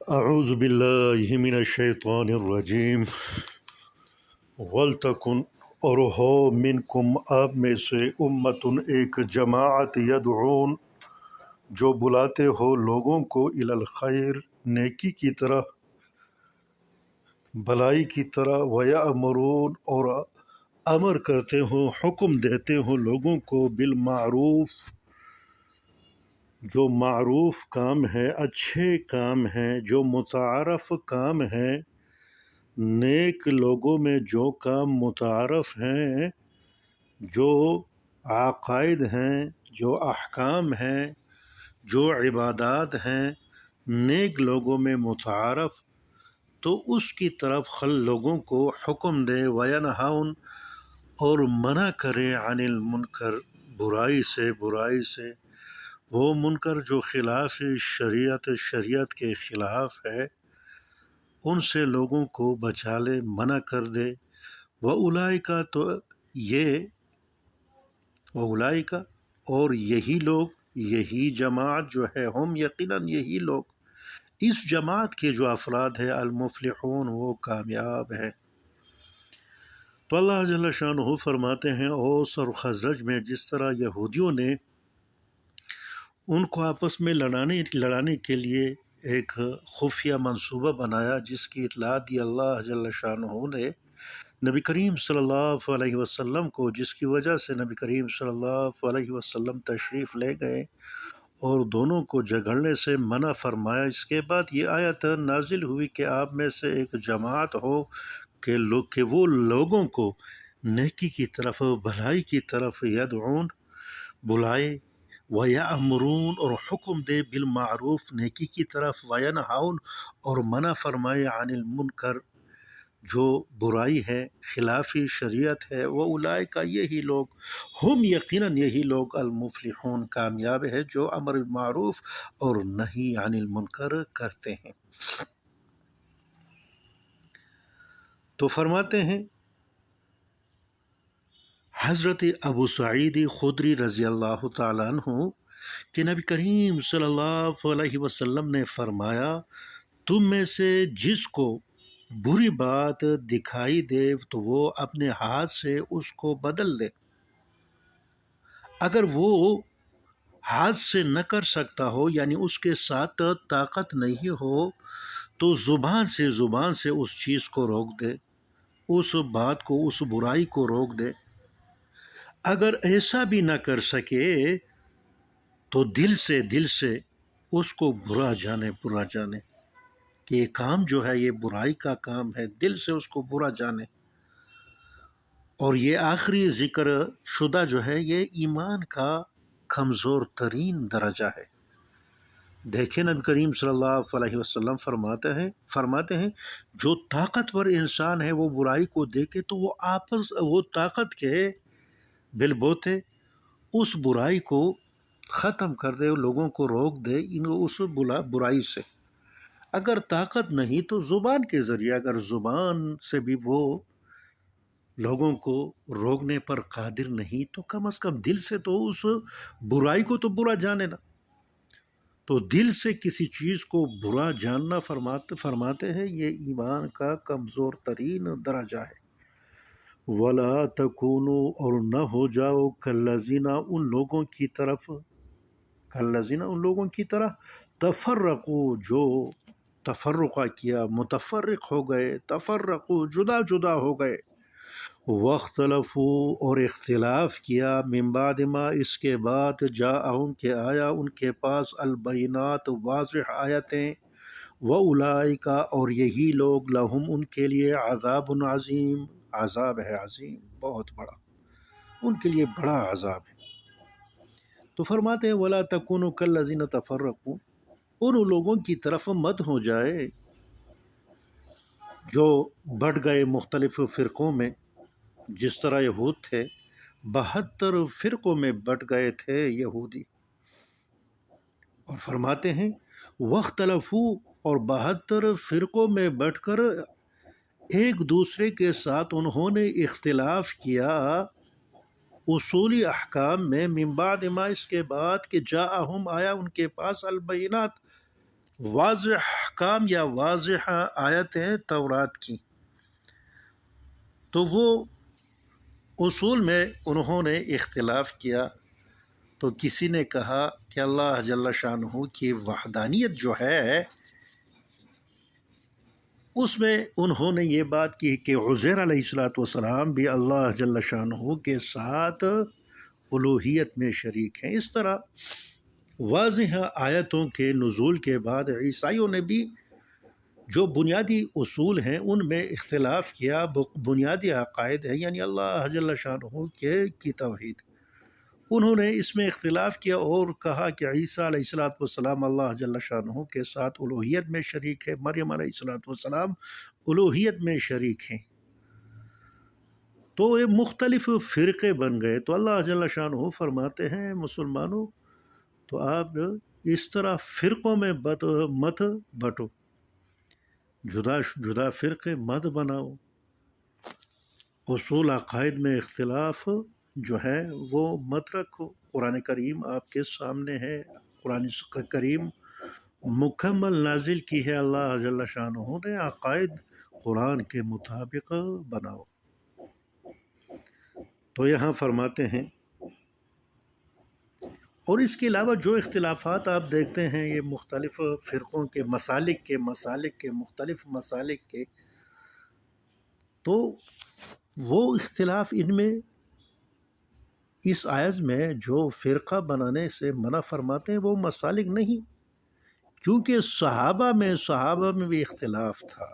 اعوذ باللہ من الشیطان الرجیم ولتکن، اور ہو منکم، آپ میں سے، امتن، ایک جماعت، یدعون، جو بلاتے ہو لوگوں کو، الی الخیر، نیکی کی طرح، بھلائی کی طرح، ویأمرون، اور امر کرتے ہو، حکم دیتے ہو لوگوں کو، بالمعروف، جو معروف کام ہے، اچھے کام ہیں، جو متعارف کام ہے، نیک لوگوں میں جو کام متعارف ہیں، جو عقائد ہیں، جو احکام ہیں، جو عبادات ہیں، نیک لوگوں میں متعارف، تو اس کی طرف لوگوں کو حکم دے، وینہون، اور منع کرے، عن المنکر، برائی سے، وہ منکر جو خلاف شریعت کے خلاف ہے، ان سے لوگوں کو بچا لے، منع کر دے۔ وَأُولَئِکَ، تو یہ وَأُولَئِکَ، اور یہی لوگ، یہی جماعت جو ہے، ہم، یقیناً یہی لوگ، اس جماعت کے جو افراد ہیں، المفلحون، وہ کامیاب ہیں۔ تو اللہ جل شانہ فرماتے ہیں، اوس اور خزرج میں جس طرح یہودیوں نے ان کو آپس میں لڑانے کے لیے ایک خفیہ منصوبہ بنایا، جس کی اطلاع دی اللہ جل شانہ نے نبی کریم صلی اللہ علیہ وسلم کو، جس کی وجہ سے نبی کریم صلی اللہ علیہ وسلم تشریف لے گئے اور دونوں کو جھگڑنے سے منع فرمایا۔ اس کے بعد یہ آیت نازل ہوئی کہ آپ میں سے ایک جماعت ہو کہ وہ لوگوں کو نیکی کی طرف، بھلائی کی طرف، یدعون، بلائے، وَيَأْمُرُونَ، اور حکم دے، بالمعروف، نیکی کی طرف، وَيَنْهَوْنَ، اور منع فرمائے، عن المنکر، جو برائی ہے، خلافی شریعت ہے، وَأُولَئِکَ، یہی لوگ، ہم، یقیناً یہی لوگ، المفلحون، کامیاب ہے، جو امر بالمعروف اور نہی عن المنکر کرتے ہیں۔ تو فرماتے ہیں حضرت ابو سعید خدری رضی اللہ تعالیٰ عنہ کہ نبی کریم صلی اللہ علیہ وسلم نے فرمایا، تم میں سے جس کو بری بات دکھائی دے تو وہ اپنے ہاتھ سے اس کو بدل دے، اگر وہ ہاتھ سے نہ کر سکتا ہو، یعنی اس کے ساتھ طاقت نہیں ہو، تو زبان سے اس چیز کو روک دے، اس بات کو، اس برائی کو روک دے۔ اگر ایسا بھی نہ کر سکے تو دل سے اس کو برا جانے کہ یہ کام جو ہے، یہ برائی کا کام ہے، دل سے اس کو برا جانے۔ اور یہ آخری ذکر شدہ جو ہے، یہ ایمان کا کمزور ترین درجہ ہے۔ دیکھیں نبی کریم صلی اللہ علیہ وسلم فرماتے ہیں جو طاقتور انسان ہے، وہ برائی کو دیکھے تو وہ طاقت کے بل بوتے اس برائی کو ختم کر دے، لوگوں کو روک دے اس برائی سے۔ اگر طاقت نہیں تو زبان کے ذریعے، اگر زبان سے بھی وہ لوگوں کو روکنے پر قادر نہیں، تو کم از کم دل سے تو اس برائی کو تو برا جانے نا۔ تو دل سے کسی چیز کو برا جاننا، فرماتے ہیں، یہ ایمان کا کمزور ترین درجہ ہے۔ وَلَا تَكُونُوا، اور نہ ہو جاؤ، كَالَّذِينَ، ان لوگوں کی طرح تفرقوا، جو تفرقہ کیا، متفرق ہو گئے، تفرقوا، جدا ہو گئے، واختلفوا، اور اختلاف کیا، من بعد ما، اس کے بعد، جاءہم، کہ آیا ان کے پاس، البینات، واضح آیتیں، وَأُولَئِکَ، اور یہی لوگ، لہم، ان کے لیے، عذاب عظیم، عذاب ہے عظیم، بہت بڑا، ان کے لیے بڑا عذاب ہے۔ تو فرماتے ہیں، وَلَا تَكُونُوا كَالَّذِينَ تَفَرَّقُوا، ان لوگوں کی طرف مت ہو جائے جو بٹ گئے مختلف فرقوں میں، جس طرح یہود تھے، 72 فرقوں میں بٹ گئے تھے یہودی۔ اور فرماتے ہیں، وَاخْتَلَفُوا، اور 72 فرقوں میں بٹ کر ایک دوسرے کے ساتھ انہوں نے اختلاف کیا اصولی احکام میں، من بعد ما، اس کے بعد کہ جاءہم، آیا ان کے پاس، البینات، واضح احکام یا واضح آیتیں تورات کی، تو وہ اصول میں انہوں نے اختلاف کیا۔ تو کسی نے کہا کہ اللہ جل شانہ کی وحدانیت جو ہے اس میں انہوں نے یہ بات کی کہ عزیر علیہ السلام بھی اللہ جل شانہ کے ساتھ الوہیت میں شریک ہیں۔ اس طرح واضح آیتوں کے نزول کے بعد عیسائیوں نے بھی جو بنیادی اصول ہیں ان میں اختلاف کیا، بنیادی عقائد ہیں یعنی اللہ جل شانہ کی توحید، انہوں نے اس میں اختلاف کیا اور کہا کہ عیسیٰ علیہ السلام اللہ جل شانہ کے ساتھ الوہیت میں شریک ہے، مریم علیہ السلام الوہیت میں شریک ہیں۔ تو یہ مختلف فرقے بن گئے۔ تو اللہ جل شانہ فرماتے ہیں مسلمانوں تو آپ اس طرح فرقوں میں مت بٹو، جدا جدا فرقے مت بناؤ، اصول عقائد میں اختلاف جو ہے وہ مت رکھو۔ قرآن کریم آپ کے سامنے ہے، قرآن کریم مکمل نازل کی ہے اللہ جل شانہ نے، عقائد قرآن کے مطابق بناؤ۔ تو یہاں فرماتے ہیں اور اس کے علاوہ جو اختلافات آپ دیکھتے ہیں یہ مختلف فرقوں کے مسالک کے مختلف مسالک کے، تو وہ اختلاف ان میں اس آیت میں جو فرقہ بنانے سے منع فرماتے ہیں وہ مسالک نہیں، کیونکہ صحابہ میں بھی اختلاف تھا،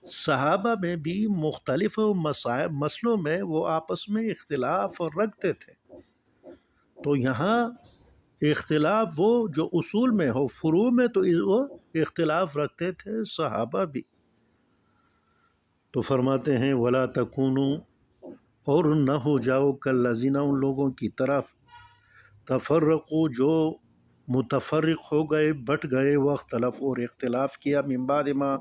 صحابہ میں بھی مختلف مسئلوں میں وہ آپس میں اختلاف رکھتے تھے۔ تو یہاں اختلاف وہ جو اصول میں ہو، فروع میں تو وہ اختلاف رکھتے تھے صحابہ بھی۔ تو فرماتے ہیں وَلَا تَكُونُوا، اور نہ ہو جاؤ کالذین، ان لوگوں کی طرف تفرقوا جو متفرق ہو گئے، بٹ گئے، واختلف اور اختلاف کیا، من بعد ما،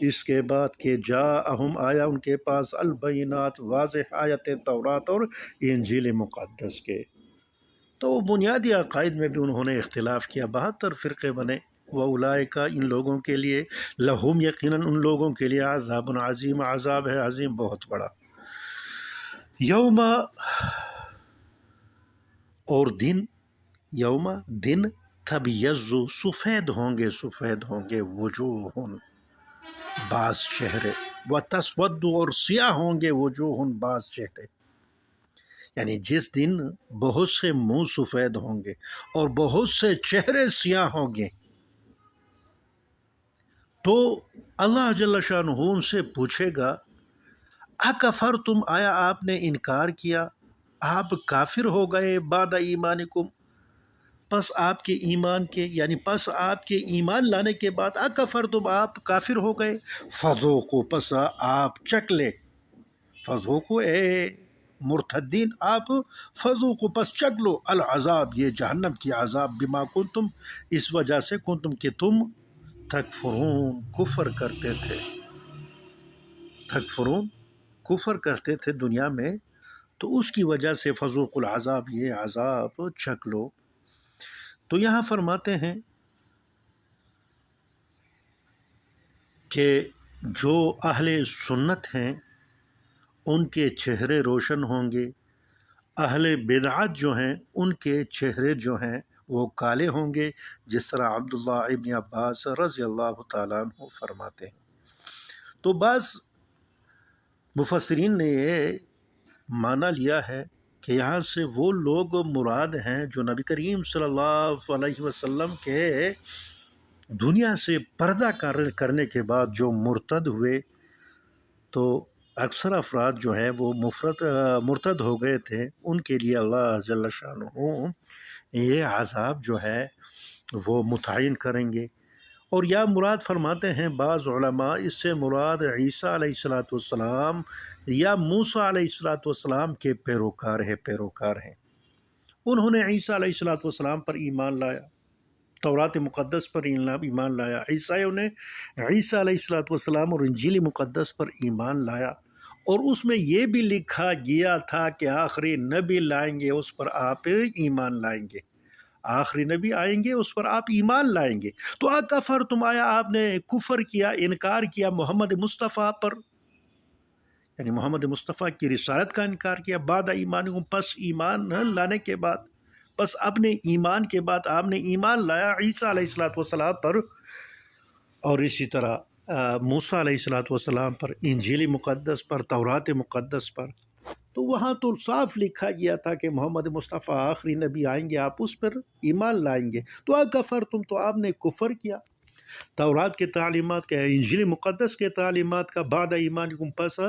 اس کے بعد کہ جاءہم، آیا ان کے پاس، البینات، واضح آیتیں تورات اور انجیل مقدس کے۔ تو بنیادی عقائد میں بھی انہوں نے اختلاف کیا، 72 فرقے بنے۔ وَأُولَئِکَ، ان لوگوں کے لیے، لہم، یقیناً ان لوگوں کے لیے، عذاب عظیم، عذاب ہے عظیم، بہت بڑا۔ یوم، اور دن، یوم دن، تبیض، سفید ہوں گے وجوہ، بعض چہرے، وتسود، اور سیاہ ہوں گے وجوہ، بعض چہرے، یعنی جس دن بہت سے منہ سفید ہوں گے اور بہت سے چہرے سیاہ ہوں گے، تو اللہ جل شانہ ان سے پوچھے گا اکفرتم، آیا آپ نے انکار کیا، آپ کافر ہو گئے، بعد ایمانکم، پس آپ کے ایمان کے، یعنی پس آپ کے ایمان لانے کے بعد، اکفرتم، آپ کافر ہو گئے، فذوقوا، پس آپ چکھ لے، فذوقوا اے مرتدین، آپ فذوقوا، پس چکھ لو، العذاب، یہ جہنم کی عذاب، بما کنتم، اس وجہ سے، کنتم کہ تم، تکفرون، کفر کرتے تھے، تکفرون، کفر کرتے تھے دنیا میں، تو اس کی وجہ سے فذوقوا العذاب، یہ عذاب چکھ لو۔ تو یہاں فرماتے ہیں کہ جو اہل سنت ہیں ان کے چہرے روشن ہوں گے، اہل بدعت جو ہیں ان کے چہرے جو ہیں وہ کالے ہوں گے، جس طرح عبداللہ ابن عباس رضی اللہ تعالیٰ عنہ فرماتے ہیں۔ تو بعض مفسرین نے یہ معنی لیا ہے کہ یہاں سے وہ لوگ مراد ہیں جو نبی کریم صلی اللہ علیہ وسلم کے دنیا سے پردہ کرنے کے بعد جو مرتد ہوئے، تو اکثر افراد جو ہیں وہ مرتد ہو گئے تھے، ان کے لیے اللہ جل شانہ یہ عذاب جو ہے وہ متعین کریں گے۔ اور یا مراد فرماتے ہیں بعض علماء، اس سے مراد عیسیٰ علیہ السلام یا موسیٰ علیہ السلام کے پیروکار ہیں، انہوں نے عیسیٰ علیہ السلام پر ایمان لایا، تورات مقدس پر ایمان لایا، عیسائیوں نے عیسیٰ علیہ السلام اور انجیل مقدس پر ایمان لایا، اور اس میں یہ بھی لکھا گیا تھا کہ آخری نبی لائیں گے، اس پر آپ ایمان لائیں گے، آخری نبی آئیں گے اس پر آپ ایمان لائیں گے۔ تو کفر تم، آیا آپ نے کفر کیا، انکار کیا محمد مصطفیٰ پر، یعنی محمد مصطفیٰ کی رسالت کا انکار کیا، بعد ایمان، پس ایمان لانے کے بعد، پس اپنے ایمان کے بعد آپ نے ایمان لایا عیسیٰ علیہ السلام پر، اور اسی طرح موسیٰ علیہ السلام پر، انجیل مقدس پر، تورات مقدس پر۔ تو وہاں تو صاف لکھا گیا تھا کہ محمد مصطفیٰ آخری نبی آئیں گے، آپ اس پر ایمان لائیں گے۔ تو کفر تم، تو آپ نے کفر کیا تورات کے تعلیمات کا، انجیل مقدس کے تعلیمات کا، بعد ایمانکم، پس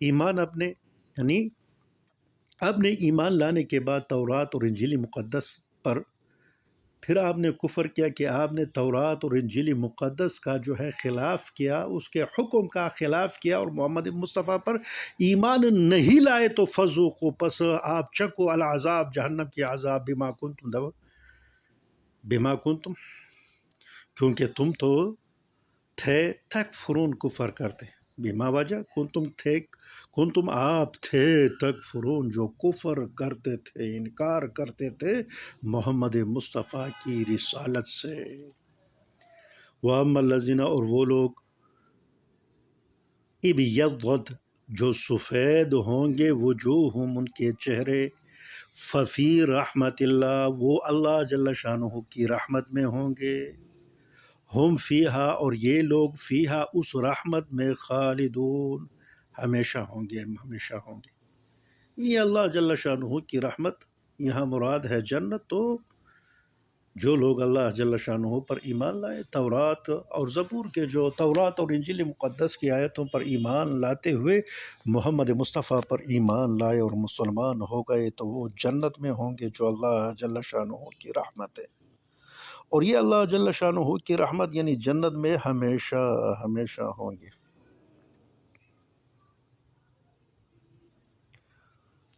ایمان اپنے، یعنی اپنے ایمان لانے کے بعد تورات اور انجیل مقدس پر، پھر آپ نے کفر کیا کہ آپ نے تورات اور انجیل مقدس کا جو ہے خلاف کیا، اس کے حکم کا خلاف کیا، اور محمد مصطفیٰ پر ایمان نہیں لائے، تو فذوقوا، پس آپ چکو العذاب، جہنم کی عذاب، بما کنتم، کیونکہ تم تو تھے تکفرون، کفر کرتے، بما وجہ کنتم آپ تھے تکفرون، جو کفر کرتے تھے، انکار کرتے تھے محمد مصطفیٰ کی رسالت سے۔ وَأَمَّا الَّذِينَ، اور وہ لوگ، ابیضت، جو سفید ہوں گے وجوہہم، ان کے چہرے، ففی رحمت اللہ، وہ اللہ جل شانہ کی رحمت میں ہوں گے، ہم فیہا، اور یہ لوگ فیہا، اس رحمت میں، خالدون، ہمیشہ ہوں گے، ہمیشہ ہوں گے۔ یہ اللہ جل شانہ کی رحمت یہاں مراد ہے جنت۔ تو جو لوگ اللہ جل شانہ پر ایمان لائے، تورات اور زبور کے، جو تورات اور انجیل مقدس کی آیتوں پر ایمان لاتے ہوئے محمد مصطفیٰ پر ایمان لائے اور مسلمان ہو گئے، تو وہ جنت میں ہوں گے، جو اللہ جل شانہ کی رحمت ہے۔ اور یہ اللہ جل شانہ کی رحمت یعنی جنت میں ہمیشہ ہمیشہ ہوں گے۔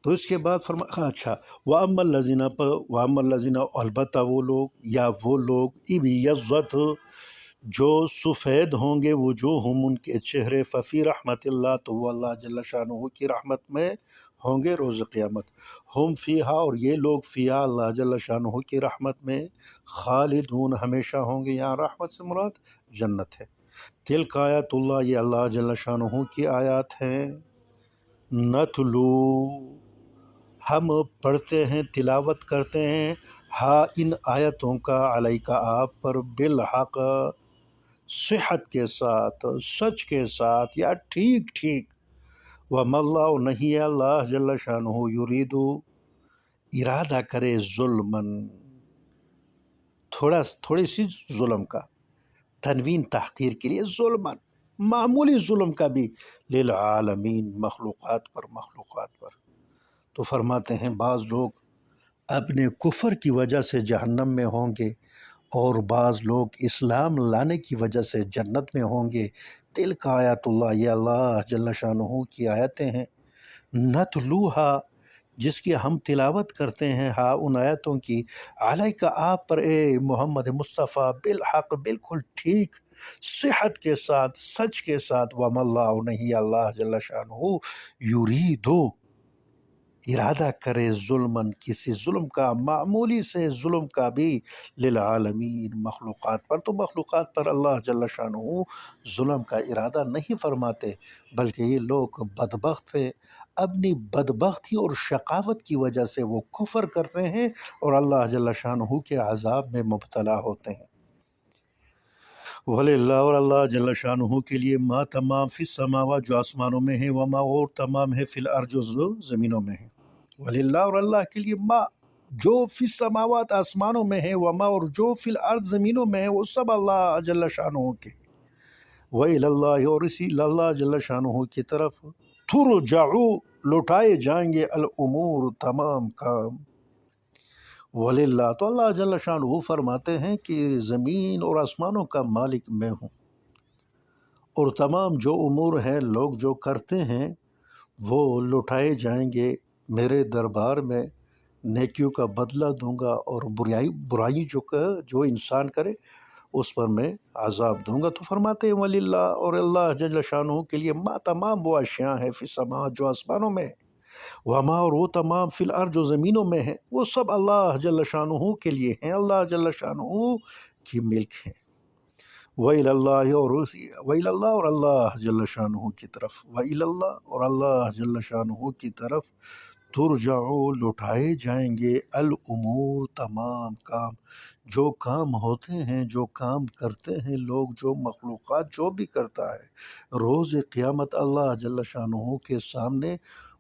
تو اس کے بعد اچھا، وَأَمَّا الَّذِينَ، البتہ وہ لوگ، یا وہ لوگ، ابیضت، جو سفید ہوں گے وجوہہم، ان کے چہرے، ففی رحمت اللہ، تو وہ اللہ جل شانہ کی رحمت میں ہوں گے روز قیامت، ہم فیہا، اور یہ لوگ فیہا، اللہ جل شانہ کی رحمت میں، خالدون، ہمیشہ ہوں گے۔ یہاں رحمت سے مراد جنت ہے۔ تلک آیات اللہ، یہ اللہ جل شانہ کی آیات ہیں، نتلو، ہم پڑھتے ہیں، تلاوت کرتے ہیں، ہاں، ان آیتوں کا، علیکا، آپ پر، بالحق، صحت کے ساتھ، سچ کے ساتھ، یا ٹھیک ٹھیک، وَمَا اللَّهُ، نہیں ہے اللہ جل شانہ، یریدو، ارادہ کرے، ظلمن، تھوڑی سی ظلم کا، تنوین تحقیر کے لیے، ظلمن، معمولی ظلم کا بھی، للعالمین، مخلوقات پر۔ تو فرماتے ہیں بعض لوگ اپنے کفر کی وجہ سے جہنم میں ہوں گے، اور بعض لوگ اسلام لانے کی وجہ سے جنت میں ہوں گے۔ تلک آیات اللہ، یہ اللہ جل شانہ کی آیتیں ہیں، نتلوہا، جس کی ہم تلاوت کرتے ہیں، ہاں، ان آیتوں کی، علیکہ، آپ پر، اے محمد مصطفیٰ، بالحق، بالکل ٹھیک، صحت کے ساتھ، سچ کے ساتھ، وَمَا اللَّهُ، نہیں اللہ جل شانہ، یریدو، ارادہ کرے، ظلمن، کسی ظلم کا، معمولی سے ظلم کا بھی، للعالمین، مخلوقات پر۔ تو مخلوقات پر اللہ جل شانہ ظلم کا ارادہ نہیں فرماتے، بلکہ یہ لوگ بدبخت ہیں، اپنی بدبختی اور شقاوت کی وجہ سے وہ کفر کرتے ہیں، اور اللہ جل شانہ کے عذاب میں مبتلا ہوتے ہیں۔ وَلِلَّهِ، اور اللہ جل شانہ کے لیے، ما، تمام، فی السماوات، جو آسمانوں میں ہے، وما، اور تمام ہے، فی الارض، جو زمینوں میں ہے۔ وَلِلَّهِ، اور اللہ کے لیے، ما، جو فی السماوات، آسمانوں میں ہے، وما، اور جو فی الارض، زمینوں میں ہے، وہ سب اللہ جل شانہ کے۔ وَإِلَى اللَّهِ، اور اسی اللہ جل شانہ کی طرف، ترجع، لوٹائے جائیں گے، الامور، تمام کام۔ وَلِلَّهِ، تو اللہ جل شانہ فرماتے ہیں کہ زمین اور آسمانوں کا مالک میں ہوں، اور تمام جو امور ہیں، لوگ جو کرتے ہیں، وہ لوٹائے جائیں گے میرے دربار میں، نیکیوں کا بدلہ دوں گا، اور برائی جو انسان کرے اس پر میں عذاب دوں گا۔ تو فرماتے ہیں وَلِلَّهِ، اور اللہ جل شانہ کے لیے، ما، تمام وہ اشیاء ہیں، فی السماوات، جو آسمانوں میں، وما اور وہ تمام فی الارض جو زمینوں میں ہیں وہ سب اللہ جل شانہ کے لیے ہیں، اللہ جل شانہ کی ملک ہیں۔ وَإِلَى اللَّهِ وَإِلَى اللَّهِ اور اللہ جل شانہ کی طرف، وَإِلَى اللَّهِ اور اللہ جل شانہ کی طرف ترجع لوٹائے جائیں گے الامور تمام کام، جو کام ہوتے ہیں، جو کام کرتے ہیں لوگ، جو مخلوقات جو بھی کرتا ہے، روز قیامت اللہ جل شانہ کے سامنے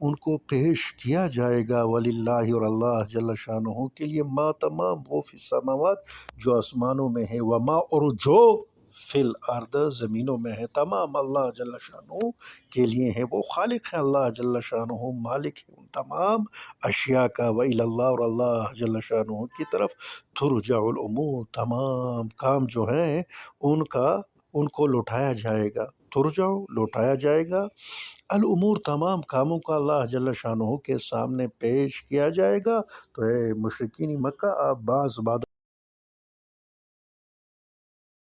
ان کو پیش کیا جائے گا۔ وَلِلَّهِ اور اللہ جل شانہ کے لیے ما تمام وہ فی السماوات جو آسمانوں میں ہے، وما اور جو فی الارض زمینوں میں ہے، تمام اللہ جل شانہ کے لیے ہے۔ وہ خالق ہے، اللہ جل شانہ مالک ہے ان تمام اشیاء کا۔ وَإِلَى اللَّهِ اور اللہ جل شانہ کی طرف ترجع الامور تمام کام جو ہیں ان کو لوٹایا جائے گا، ترجع لوٹایا جائے گا الامور تمام کاموں کا اللہ جل شانہ کے سامنے پیش کیا جائے گا۔ تو اے مشرکین مکہ، آپ بعض